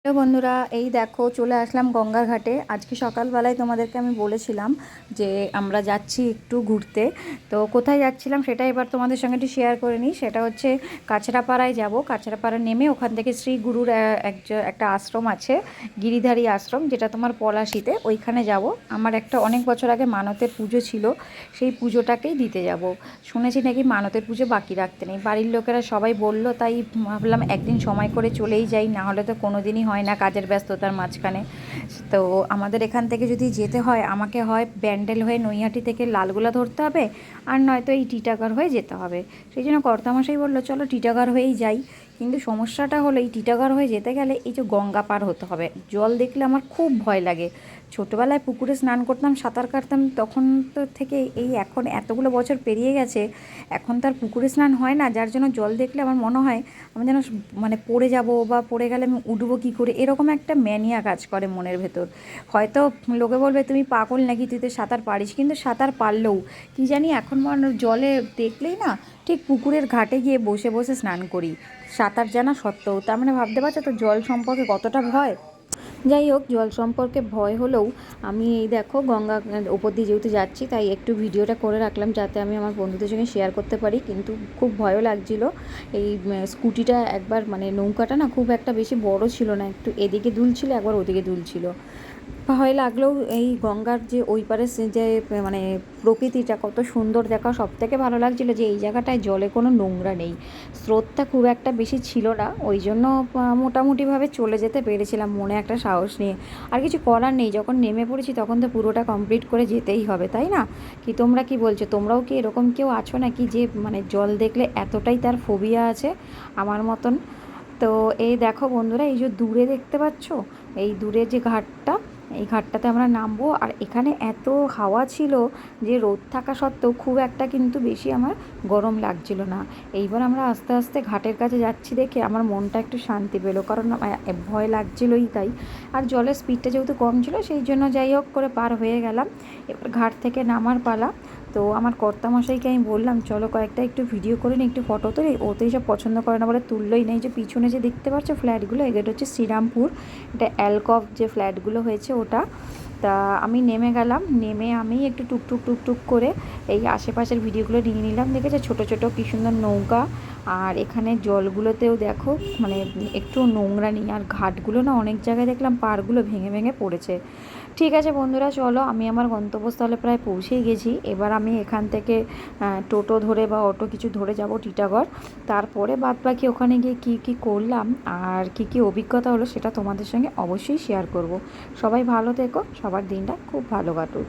তো বন্ধুরা, এই দেখো চলে আসলাম গঙ্গার ঘাটে। আজকে সকালবেলায় তোমাদেরকে আমি বলেছিলাম যে আমরা যাচ্ছি একটু ঘুরতে। তো কোথায় যাচ্ছিলাম সেটা এবার তোমাদের সঙ্গে একটু শেয়ার করে নিই। সেটা হচ্ছে কাছড়াপাড়ায় যাব। কাছড়াপাড়া নেমে ওখান থেকে শ্রী গুরুর একটা আশ্রম আছে, গিরিধারী আশ্রম, যেটা তোমার পলাশিতে, ওইখানে যাব। আমার একটা অনেক বছর আগে মানতের পুজো ছিল, সেই পুজোটাকেই দিতে যাব। শুনেছি নাকি মানতের পুজো বাকি রাখতে নেই, বাড়ির লোকেরা সবাই বলল, তাই ভাবলাম একদিন সময় করে চলেই যাই, না হলে তো কোনো দিনই হয় না কাজের ব্যস্ততার মাঝখানে। তো আমাদের এখান থেকে যদি যেতে হয়, আমাকে হয় ব্যান্ডেল হয়ে নৈহাটি থেকে লালগোলা ধরতে হবে, আর নয়তো এই টিটাগড় হয়ে যেতে হবে। সেই জন্য কর্তামশাই বললো চলো টিটাগড় হয়েই যাই। কিন্তু সমস্যাটা হলো এই টিটাগড় হয়ে যেতে গেলে এই যে গঙ্গা পার হতে হবে। জল দেখলে আমার খুব ভয় লাগে। ছোটোবেলায় পুকুরে স্নান করতাম, সাঁতার কাটতাম, তখন তো থেকে এই এখন এতগুলো বছর পেরিয়ে গেছে, এখন তো আর পুকুরে স্নান হয় না, যার জন্য জল দেখলে আমার মনে হয় আমি যেন মানে পড়ে যাব, বা পড়ে গেলে আমি উঠবো কী করে, এরকম একটা ম্যানিয়া কাজ করে মনের ভেতর। হয়তো লোকে বলবে তুমি পাগল নাকি, তুই তো সাঁতার পারিস, কিন্তু সাঁতার পারলেও কী জানি এখন মানুষ জলে দেখলেই না ঠিক পুকুরের ঘাটে গিয়ে বসে বসে স্নান করি, সাঁতার জানা সত্ত্বেও। তার মানে ভাবতে পারছো তো জল সম্পর্কে কতটা ভয়। যাই হোক, জল সম্পর্কে ভয় হলেও আমি এই দেখো গঙ্গা ওপর দিয়ে যেহেতু যাচ্ছি, তাই একটু ভিডিওটা করে রাখলাম যাতে আমি আমার বন্ধুদের সঙ্গে শেয়ার করতে পারি। কিন্তু খুব ভয়ও লাগছিল। এই স্কুটিটা একবার মানে নৌকাটা না খুব একটা বেশি বড় ছিল না, একটু এদিকে দুলছিল একবার ওদিকে দুলছিল। ভয় লাগলেও এই গঙ্গার যে ওই পারে যে মানে প্রকৃতিটা কত সুন্দর দেখা, সব থেকে ভালো লাগছিলো যে এই জায়গাটায় জলে কোনো নোংরা নেই, স্রোতটা খুব একটা বেশি ছিল না, ওই জন্য মোটামুটিভাবে চলে যেতে পেরেছিলাম মনে একটা সাহস নিয়ে। আর কিছু করার নেই, যখন নেমে পড়েছি তখন তো পুরোটা কমপ্লিট করে যেতেই হবে, তাই না? কি তোমরা কি বলছো? তোমরাও কি এরকম কেউ আছো নাকি যে মানে জল দেখলে এতটাই তার ফোবিয়া আছে আমার মতন? তো এই দেখো বন্ধুরা, এই যে দূরে দেখতে পাচ্ছ, এই দূরে যে ঘাটটা, এই ঘাটটাতে আমরা নামবো। আর এখানে এত হাওয়া ছিল যে রোদ থাকা সত্ত্বেও খুব একটা কিন্তু বেশি আমার গরম লাগছিল না। এইবার আমরা আস্তে আস্তে ঘাটের কাছে যাচ্ছি দেখে আমার মনটা একটু শান্তি পেলো, কারণ ভয় লাগছিলোই তাই। আর জলের স্পিডটা যেহেতু কম ছিল, সেই জন্য যাই হোক করে পার হয়ে গেলাম। এবার ঘাট থেকে নামার পালা। তো আমার কর্তামশাইকে আমি বললাম চলো কয়েকটা একটু ভিডিও করে নিই, একটু ফটো তুলি। ওতেই সব পছন্দ করে না বলে তুললোই নেই। যে পিছনে যে দেখতে পাচ্ছ ফ্ল্যাটগুলো, এগুলো হচ্ছে শ্রীরামপুর, এটা অ্যালকভ যে ফ্ল্যাটগুলো হয়েছে ওটা। তা আমি নেমে গেলাম, নেমে আমি একটু টুকটুক টুকটুক করে এই আশেপাশের ভিডিওগুলো নিয়ে নিলাম। দেখেছে ছোটো ছোটো কী সুন্দর নৌকা, আর এখানে জলগুলোতেও দেখো মানে একটু নোংরা নেই। আর ঘাটগুলো না অনেক জায়গায় দেখলাম পাড়গুলো ভেঙে ভেঙে পড়েছে। ঠিক আছে বন্ধুরা, চলো আমি আমার গন্তব্যস্থলে প্রায় পৌঁছেই গেছি। এবার আমি এখান থেকে টোটো ধরে বা অটো কিছু ধরে যাব টিটাগড়। তারপরে বাদবাকি ওখানে গিয়ে কী কী করলাম আর কী কী অভিজ্ঞতা হলো সেটা তোমাদের সঙ্গে অবশ্যই শেয়ার করব। সবাই ভালো থেকো, সবার দিনটা খুব ভালো কাটুক।